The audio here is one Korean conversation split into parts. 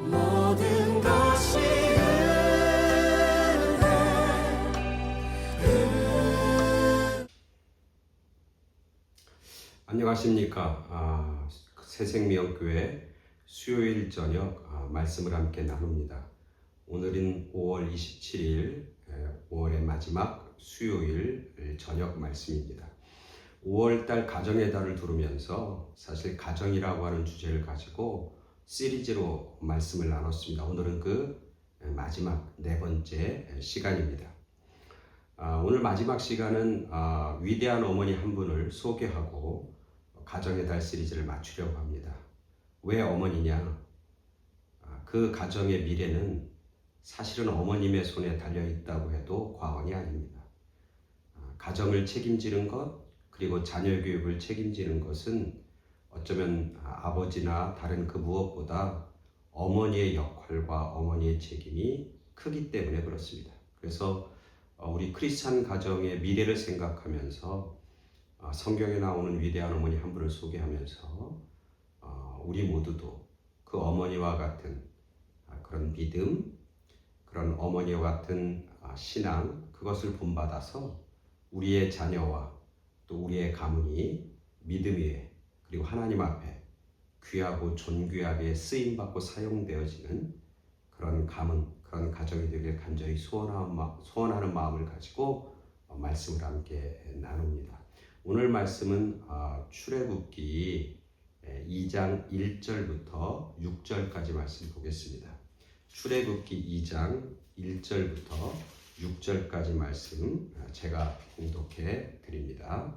모든 것이 안녕하십니까. 새생명교회 수요일 저녁 말씀을 함께 나눕니다. 오늘은 5월 27일 5월의 마지막 수요일 저녁 말씀입니다. 5월달 가정의 달을 두르면서 사실 가정이라고 하는 주제를 가지고 시리즈로 말씀을 나눴습니다. 오늘은 그 마지막 네 번째 시간입니다. 오늘 마지막 시간은 위대한 어머니 한 분을 소개하고 가정의 달 시리즈를 마치려고 합니다. 왜 어머니냐? 그 가정의 미래는 사실은 어머님의 손에 달려 있다고 해도 과언이 아닙니다. 가정을 책임지는 것, 그리고 자녀 교육을 책임지는 것은 어쩌면 아버지나 다른 그 무엇보다 어머니의 역할과 어머니의 책임이 크기 때문에 그렇습니다. 그래서 우리 크리스찬 가정의 미래를 생각하면서 성경에 나오는 위대한 어머니 한 분을 소개하면서 우리 모두도 그 어머니와 같은 그런 믿음, 그런 어머니와 같은 신앙, 그것을 본받아서 우리의 자녀와 또 우리의 가문이 믿음 위에 그리고 하나님 앞에 귀하고 존귀하게 쓰임받고 사용되어지는 그런 가문, 그런 가정이 되길 간절히 소원하는 마음을 가지고 말씀을 함께 나눕니다. 오늘 말씀은 출애굽기 2장 1절부터 6절까지 말씀 보겠습니다. 출애굽기 2장 1절부터 6절까지 말씀 제가 공독해 드립니다.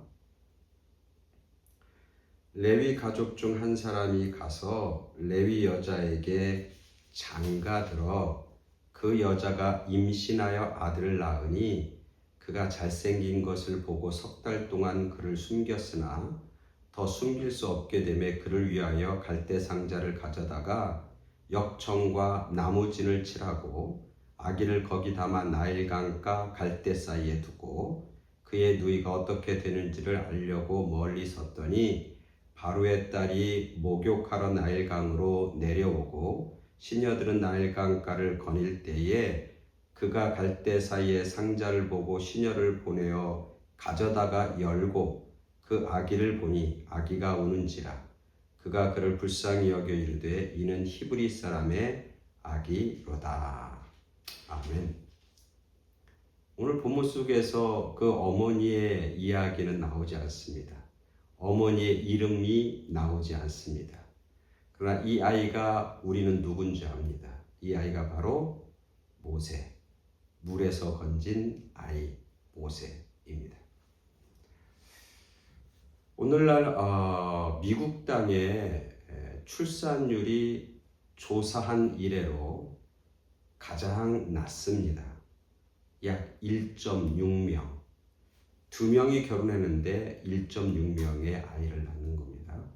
레위 가족 중 한 사람이 가서 레위 여자에게 장가들어 그 여자가 임신하여 아들을 낳으니 그가 잘생긴 것을 보고 석 달 동안 그를 숨겼으나 더 숨길 수 없게 되매 그를 위하여 갈대 상자를 가져다가 역청과 나무진을 칠하고 아기를 거기 담아 나일강가 갈대 사이에 두고 그의 누이가 어떻게 되는지를 알려고 멀리 섰더니 바로의 딸이 목욕하러 나일강으로 내려오고 시녀들은 나일강가를 거닐 때에 그가 갈대 사이에 상자를 보고 시녀를 보내어 가져다가 열고 그 아기를 보니 아기가 우는지라 그가 그를 불쌍히 여겨 이르되 이는 히브리 사람의 아기로다. 아멘. 오늘 본문 속에서 그 어머니의 이야기는 나오지 않습니다. 어머니의 이름이 나오지 않습니다. 그러나 이 아이가 우리는 누군지 압니다. 이 아이가 바로 모세, 물에서 건진 아이 모세입니다. 오늘날 미국 땅의 출산율이 조사한 이래로 가장 낮습니다. 약 1.6명. 2명이 결혼했는데 1.6명의 아이를 낳는 겁니다.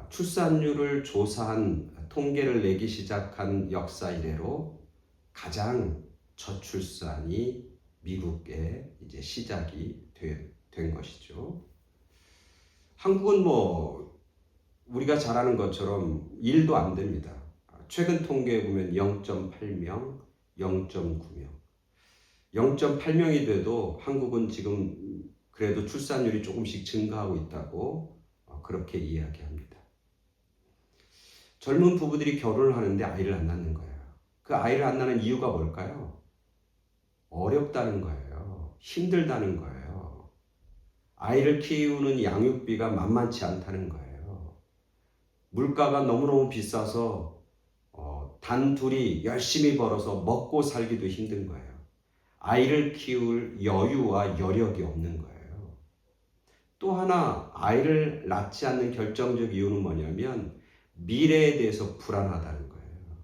출산율을 조사한 통계를 내기 시작한 역사 이래로 가장 저출산이 미국에 이제 시작이 된 것이죠. 한국은 우리가 잘 아는 것처럼 1도 안 됩니다. 최근 통계에 보면 0.8명, 0.9명. 0.8명이 돼도 한국은 지금 그래도 출산율이 조금씩 증가하고 있다고 그렇게 이야기합니다. 젊은 부부들이 결혼을 하는데 아이를 안 낳는 거예요. 그 아이를 안 낳는 이유가 뭘까요? 어렵다는 거예요. 힘들다는 거예요. 아이를 키우는 양육비가 만만치 않다는 거예요. 물가가 너무너무 비싸서 단 둘이 열심히 벌어서 먹고 살기도 힘든 거예요. 아이를 키울 여유와 여력이 없는 거예요. 또 하나 아이를 낳지 않는 결정적 이유는 뭐냐면 미래에 대해서 불안하다는 거예요.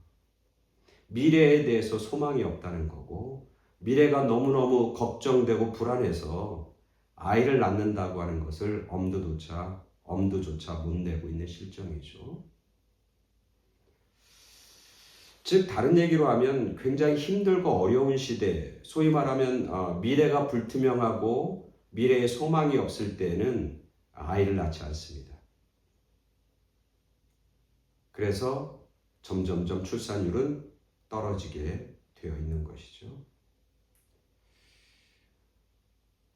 미래에 대해서 소망이 없다는 거고 미래가 너무너무 걱정되고 불안해서 아이를 낳는다고 하는 것을 엄두조차 못 내고 있는 실정이죠. 즉 다른 얘기로 하면 굉장히 힘들고 어려운 시대, 소위 말하면 미래가 불투명하고 미래에 소망이 없을 때는 아이를 낳지 않습니다. 그래서 점점점 출산율은 떨어지게 되어 있는 것이죠.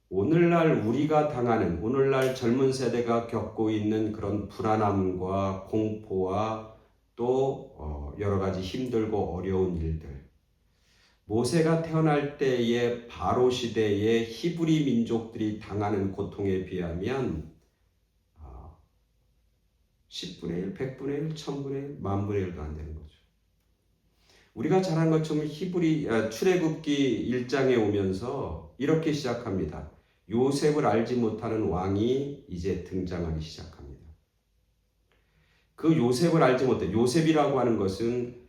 오늘날 우리가 당하는, 오늘날 젊은 세대가 겪고 있는 그런 불안함과 공포와 또 여러 가지 힘들고 어려운 일들, 모세가 태어날 때의 바로 시대의 히브리 민족들이 당하는 고통에 비하면 10분의 1, 100분의 1, 1000분의 1, 만분의 1도 안 되는 거죠. 우리가 잘 아는 것처럼 출애굽기 1장에 오면서 이렇게 시작합니다. 요셉을 알지 못하는 왕이 이제 등장하기 시작합니다. 그 요셉을 알지 못해, 요셉이라고 하는 것은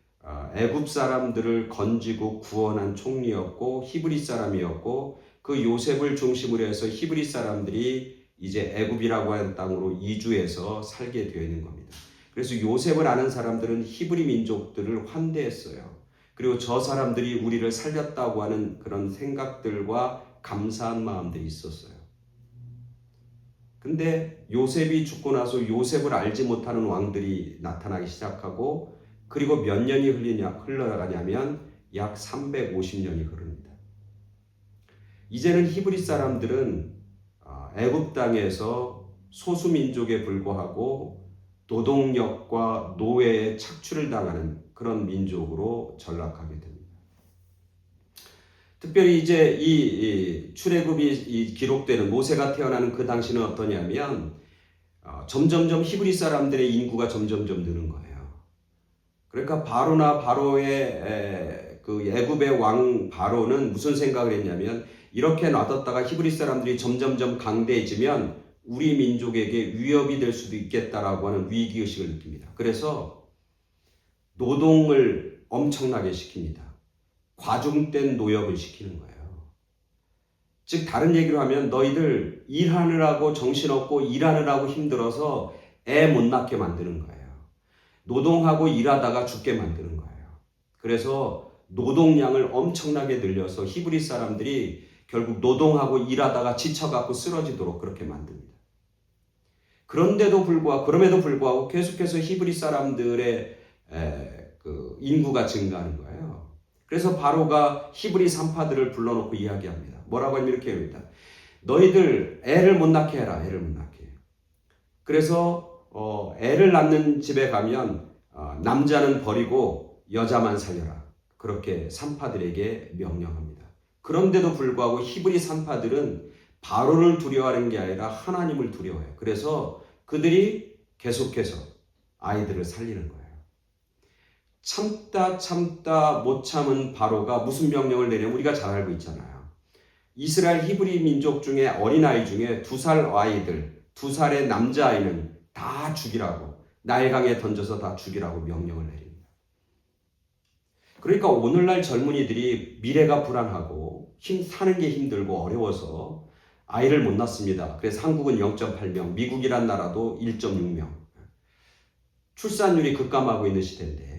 애굽 사람들을 건지고 구원한 총리였고 히브리 사람이었고, 그 요셉을 중심으로 해서 히브리 사람들이 이제 애굽이라고 하는 땅으로 이주해서 살게 되어 있는 겁니다. 그래서 요셉을 아는 사람들은 히브리 민족들을 환대했어요. 그리고 저 사람들이 우리를 살렸다고 하는 그런 생각들과 감사한 마음들이 있었어요. 근데 요셉이 죽고 나서 요셉을 알지 못하는 왕들이 나타나기 시작하고, 그리고 몇 년이 흘러가냐면 약 350년이 흐릅니다. 이제는 히브리 사람들은 애굽 땅에서 소수민족에 불과하고 노동력과 노예에 착취를 당하는 그런 민족으로 전락하게 됩니다. 특별히 이제 이 출애굽이 기록되는 모세가 태어나는 그 당시는 어떠냐면 점점점 히브리 사람들의 인구가 점점점 느는 거예요. 그러니까 바로의 그 애굽의 왕 바로는 무슨 생각을 했냐면, 이렇게 놔뒀다가 히브리 사람들이 점점점 강대해지면 우리 민족에게 위협이 될 수도 있겠다라고 하는 위기의식을 느낍니다. 그래서 노동을 엄청나게 시킵니다. 과중된 노역을 시키는 거예요. 즉 다른 얘기로 하면 너희들 일하느라고 정신없고 일하느라고 힘들어서 애 못 낳게 만드는 거예요. 노동하고 일하다가 죽게 만드는 거예요. 그래서 노동량을 엄청나게 늘려서 히브리 사람들이 결국 노동하고 일하다가 지쳐갖고 쓰러지도록 그렇게 만듭니다. 그럼에도 불구하고 계속해서 히브리 사람들의 그 인구가 증가하는 거예요. 그래서 바로가 히브리 산파들을 불러놓고 이야기합니다. 뭐라고 하면 이렇게 합니다. 너희들 애를 못 낳게 해라. 애를 못 낳게. 그래서 애를 낳는 집에 가면 남자는 버리고 여자만 살려라. 그렇게 산파들에게 명령합니다. 그런데도 불구하고 히브리 산파들은 바로를 두려워하는 게 아니라 하나님을 두려워해요. 그래서 그들이 계속해서 아이들을 살리는 거예요. 참다 못 참은 바로가 무슨 명령을 내냐면 우리가 잘 알고 있잖아요. 이스라엘 히브리 민족 중에 어린아이 중에 2살 아이들, 2살의 남자아이는 다 죽이라고, 나일강에 던져서 다 죽이라고 명령을 내립니다. 그러니까 오늘날 젊은이들이 미래가 불안하고 사는 게 힘들고 어려워서 아이를 못 낳습니다. 그래서 한국은 0.8명, 미국이란 나라도 1.6명. 출산율이 급감하고 있는 시대인데,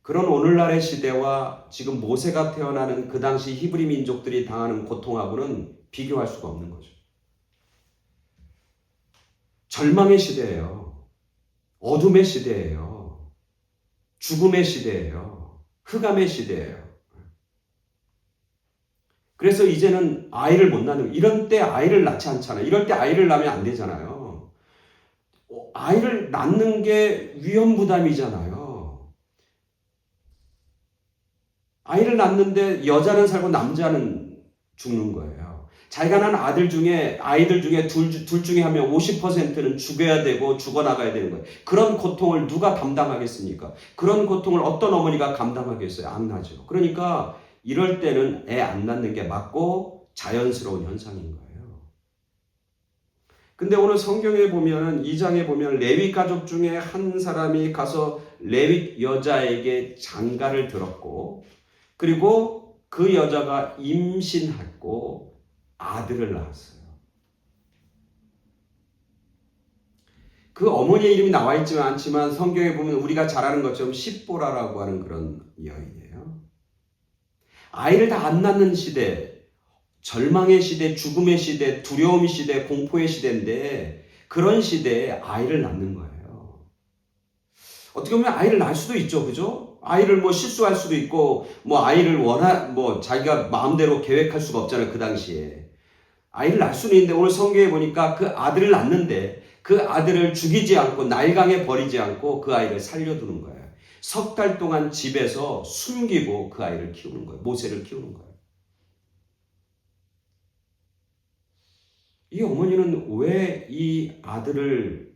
그런 오늘날의 시대와 지금 모세가 태어나는 그 당시 히브리 민족들이 당하는 고통하고는 비교할 수가 없는 거죠. 절망의 시대예요. 어둠의 시대예요. 죽음의 시대예요. 흑암의 시대예요. 그래서 이제는 아이를 못 낳는, 이런 때 아이를 낳지 않잖아요. 이럴 때 아이를 낳으면 안 되잖아요. 아이를 낳는 게 위험부담이잖아요. 아이를 낳는데 여자는 살고 남자는 죽는 거예요. 자기가 낳은 아이들 중에 둘 중에 한 명 50%는 죽어야 되고 죽어나가야 되는 거예요. 그런 고통을 누가 담당하겠습니까? 그런 고통을 어떤 어머니가 감당하겠어요? 안 나죠. 그러니까 이럴 때는 애 안 낳는 게 맞고 자연스러운 현상인 거예요. 근데 오늘 성경에 보면 2장에 보면 레위 가족 중에 한 사람이 가서 레위 여자에게 장가를 들었고, 그리고 그 여자가 임신했고 아들을 낳았어요. 그 어머니의 이름이 나와 있지는 않지만 성경에 보면 우리가 잘 아는 것처럼 십보라라고 하는 그런 여인이에요. 아이를 다 안 낳는 시대, 절망의 시대, 죽음의 시대, 두려움의 시대, 공포의 시대인데 그런 시대에 아이를 낳는 거예요. 어떻게 보면 아이를 낳을 수도 있죠. 그죠? 아이를 뭐 실수할 수도 있고, 뭐 아이를 뭐 자기가 마음대로 계획할 수가 없잖아요. 그 당시에. 아이를 낳을 수는 있는데 오늘 성경에 보니까 그 아들을 낳는데 그 아들을 죽이지 않고 날강에 버리지 않고 그 아이를 살려두는 거예요. 석 달 동안 집에서 숨기고 그 아이를 키우는 거예요. 모세를 키우는 거예요. 이 어머니는 왜 이 아들을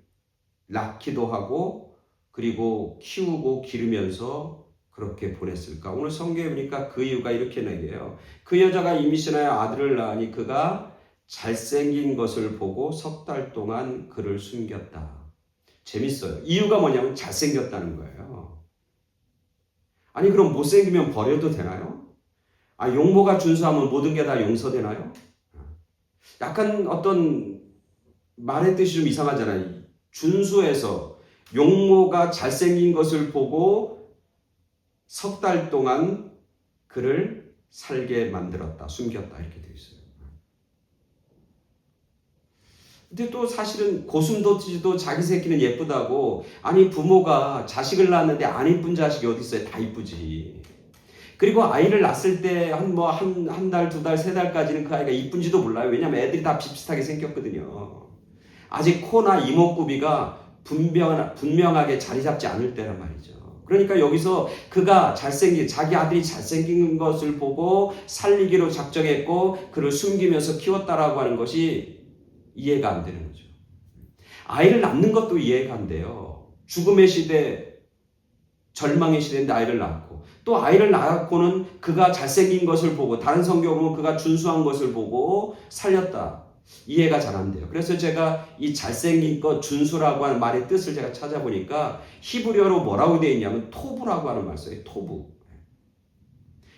낳기도 하고 그리고 키우고 기르면서 그렇게 보냈을까? 오늘 성경에 보니까 그 이유가 이렇게 얘기해요. 그 여자가 임신하여 아들을 낳으니 그가 잘생긴 것을 보고 석 달 동안 그를 숨겼다. 재밌어요. 이유가 뭐냐면 잘생겼다는 거예요. 아니 그럼 못생기면 버려도 되나요? 아 용모가 준수하면 모든 게 다 용서되나요? 약간 어떤 말의 뜻이 좀 이상하잖아요. 준수해서 용모가 잘생긴 것을 보고 석 달 동안 그를 살게 만들었다. 숨겼다. 이렇게 되어 있어요. 근데 또 사실은 고슴도치도 자기 새끼는 예쁘다고 아니 부모가 자식을 낳았는데 안 이쁜 자식이 어디 있어요? 다 이쁘지. 그리고 아이를 낳았을 때 한 달, 두 달, 세 달까지는 그 아이가 이쁜지도 몰라요. 왜냐면 애들이 다 비슷하게 생겼거든요. 아직 코나 이목구비가 분명하게 자리 잡지 않을 때란 말이죠. 그러니까 여기서 그가 자기 아들이 잘생긴 것을 보고 살리기로 작정했고 그를 숨기면서 키웠다라고 하는 것이 이해가 안 되는 거죠. 아이를 낳는 것도 이해가 안 돼요. 죽음의 시대, 절망의 시대인데 아이를 낳고 또 아이를 낳았고는 그가 잘생긴 것을 보고 다른 성경을 보면 그가 준수한 것을 보고 살렸다. 이해가 잘 안 돼요. 그래서 제가 이 잘생긴 것 준수라고 하는 말의 뜻을 제가 찾아보니까 히브리어로 뭐라고 되어 있냐면 토부라고 하는 말 써요. 토부.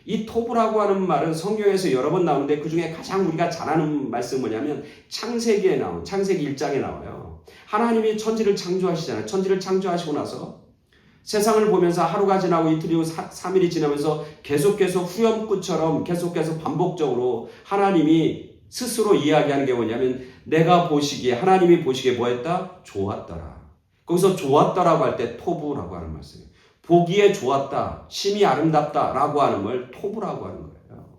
이 토부라고 하는 말은 성경에서 여러 번 나오는데 그중에 가장 우리가 잘 아는 말씀은 뭐냐면 창세기 1장에 나와요. 하나님이 천지를 창조하시잖아요. 천지를 창조하시고 나서 세상을 보면서 하루가 지나고 이틀이고 3일이 지나면서 계속해서 후렴구처럼 계속해서 반복적으로 하나님이 스스로 이야기하는 게 뭐냐면 내가 보시기에 하나님이 보시기에 뭐했다? 좋았더라. 거기서 좋았다라고 할 때 토부라고 하는 말씀이에요. 보기에 좋았다, 심히 아름답다라고 하는 걸 토부라고 하는 거예요.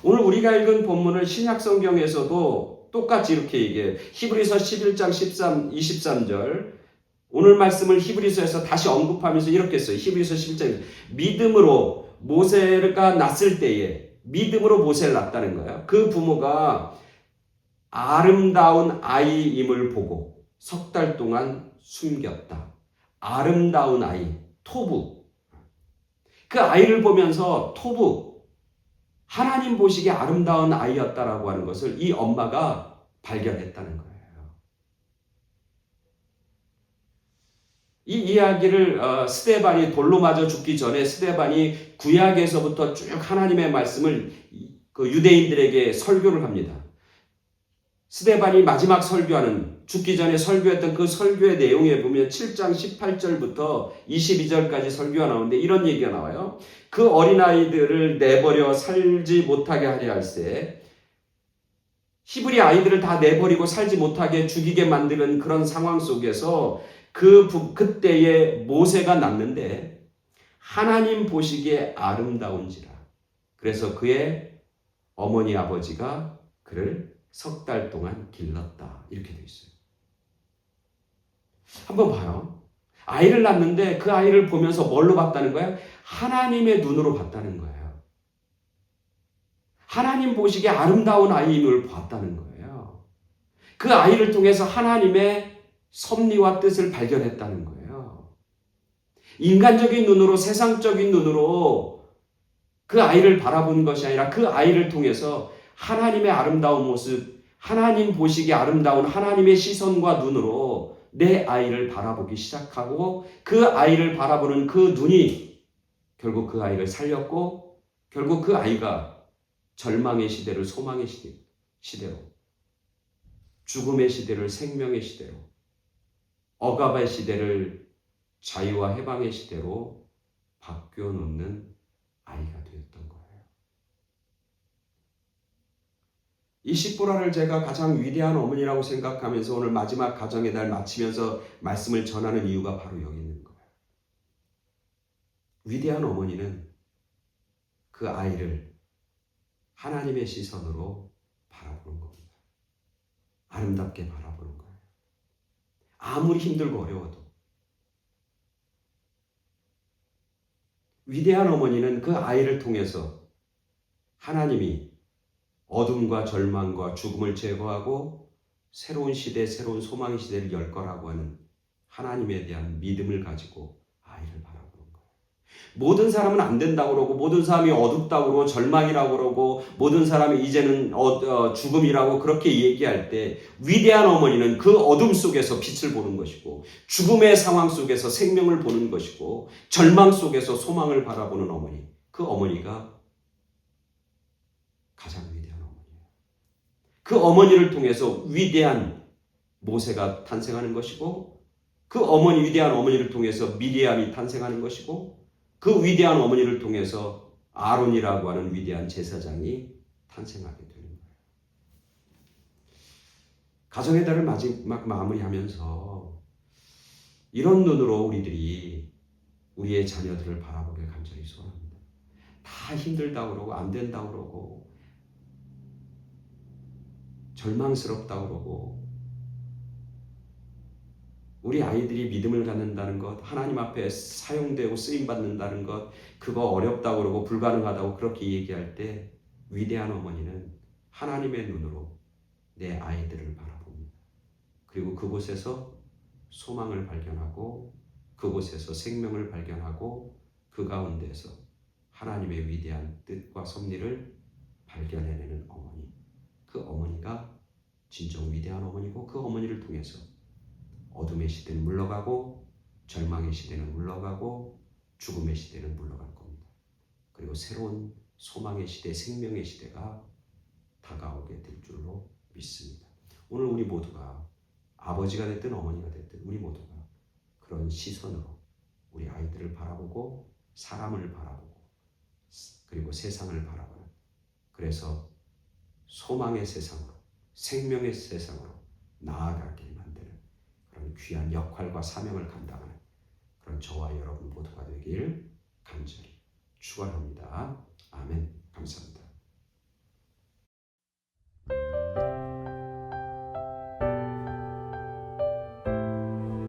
오늘 우리가 읽은 본문을 신약성경에서도 똑같이 이렇게 얘기해요. 히브리서 11장 23절 오늘 말씀을 히브리서에서 다시 언급하면서 이렇게 써요. 히브리서 11장 믿음으로 모세가 낳았을 때에 믿음으로 모세를 낳았다는 거예요. 그 부모가 아름다운 아이임을 보고 석 달 동안 숨겼다. 아름다운 아이, 토부. 그 아이를 보면서 토부, 하나님 보시기에 아름다운 아이였다라고 하는 것을 이 엄마가 발견했다는 거예요. 이 이야기를 스데반이 돌로 맞아 죽기 전에 스데반이 구약에서부터 쭉 하나님의 말씀을 그 유대인들에게 설교를 합니다. 스데반이 마지막 설교하는 죽기 전에 설교했던 그 설교의 내용에 보면 7장 18절부터 22절까지 설교가 나오는데 이런 얘기가 나와요. 그 어린아이들을 내버려 살지 못하게 하려 할세 히브리 아이들을 다 내버리고 살지 못하게 죽이게 만드는 그런 상황 속에서 그때에 모세가 낳는데 하나님 보시기에 아름다운지라. 그래서 그의 어머니 아버지가 그를 석 달 동안 길렀다. 이렇게 되어 있어요. 한번 봐요. 아이를 낳는데 그 아이를 보면서 뭘로 봤다는 거예요? 하나님의 눈으로 봤다는 거예요. 하나님 보시기에 아름다운 아이임을 봤다는 거예요. 그 아이를 통해서 하나님의 섭리와 뜻을 발견했다는 거예요. 인간적인 눈으로 세상적인 눈으로 그 아이를 바라본 것이 아니라 그 아이를 통해서 하나님의 아름다운 모습, 하나님 보시기에 아름다운 하나님의 시선과 눈으로 내 아이를 바라보기 시작하고 그 아이를 바라보는 그 눈이 결국 그 아이를 살렸고 결국 그 아이가 절망의 시대를 소망의 시대로 죽음의 시대를 생명의 시대로 억압의 시대를 자유와 해방의 시대로 바뀌어놓는 아이가 되었던 거예요. 이 시보라를 제가 가장 위대한 어머니라고 생각하면서 오늘 마지막 가정의 달 마치면서 말씀을 전하는 이유가 바로 여기 있는 거예요. 위대한 어머니는 그 아이를 하나님의 시선으로 바라보는 겁니다. 아름답게 바라보는 거예요. 아무리 힘들고 어려워도. 위대한 어머니는 그 아이를 통해서 하나님이 어둠과 절망과 죽음을 제거하고 새로운 시대, 새로운 소망의 시대를 열 거라고 하는 하나님에 대한 믿음을 가지고 아이를 바라보는 거예요. 모든 사람은 안 된다고 그러고 모든 사람이 어둡다고 그러고 절망이라고 그러고 모든 사람이 이제는 죽음이라고 그렇게 얘기할 때 위대한 어머니는 그 어둠 속에서 빛을 보는 것이고 죽음의 상황 속에서 생명을 보는 것이고 절망 속에서 소망을 바라보는 어머니, 그 어머니가 가장 위대한 어머니예요. 그 어머니를 통해서 위대한 모세가 탄생하는 것이고 그 위대한 어머니를 통해서 미리암이 탄생하는 것이고 그 위대한 어머니를 통해서 아론이라고 하는 위대한 제사장이 탄생하게 되는 거예요. 가정의 달을 마지막 마무리하면서 이런 눈으로 우리들이 우리의 자녀들을 바라보길 간절히 소원합니다. 다 힘들다고 그러고 안 된다고 그러고 절망스럽다고 그러고 우리 아이들이 믿음을 갖는다는 것, 하나님 앞에 사용되고 쓰임받는다는 것, 그거 어렵다고 그러고 불가능하다고 그렇게 얘기할 때 위대한 어머니는 하나님의 눈으로 내 아이들을 바라봅니다. 그리고 그곳에서 소망을 발견하고 그곳에서 생명을 발견하고 그 가운데서 하나님의 위대한 뜻과 섭리를 발견해내는 어머니. 그 어머니가 진정 위대한 어머니고 그 어머니를 통해서 어둠의 시대는 물러가고 절망의 시대는 물러가고 죽음의 시대는 물러갈 겁니다. 그리고 새로운 소망의 시대, 생명의 시대가 다가오게 될 줄로 믿습니다. 오늘 우리 모두가 아버지가 됐든 어머니가 됐든 우리 모두가 그런 시선으로 우리 아이들을 바라보고 사람을 바라보고 그리고 세상을 바라보는, 그래서 소망의 세상으로 생명의 세상으로 나아가길 만드는 그런 귀한 역할과 사명을 감당하는 그런 저와 여러분 모두가 되길 간절히 축원합니다.